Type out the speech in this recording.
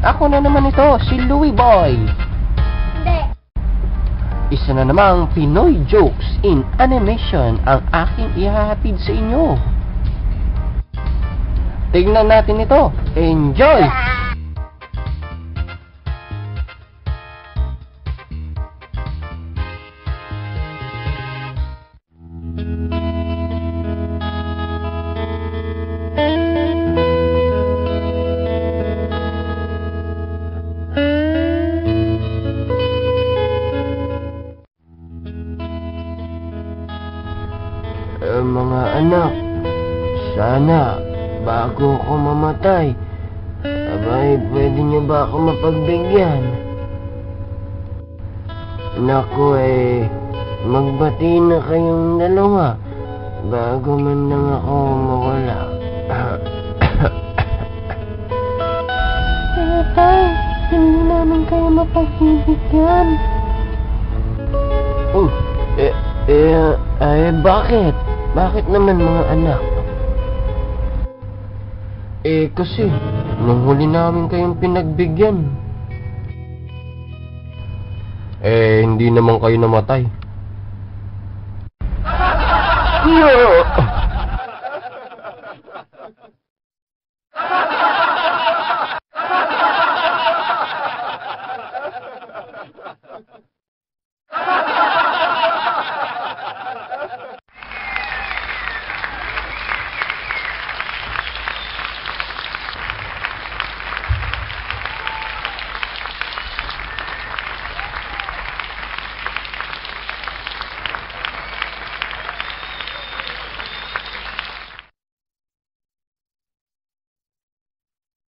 Ako na naman ito, si Louie Boy. Hindi. Isa na namang Pinoy jokes in animation ang aking ihahatid sa inyo. Tignan natin ito. Enjoy! Mga anak, sana bago ako mamatay, abay, pwede niyo ba ako mapagbigyan? Naku magbati na kayong dalawa bago man lang ako mawala. Kaya tay, hindi namin kayo mapagbibigyan. Bakit? Bakit naman mga anak? Kasi nung huli namin kayong pinagbigyan, hindi naman kayo namatay.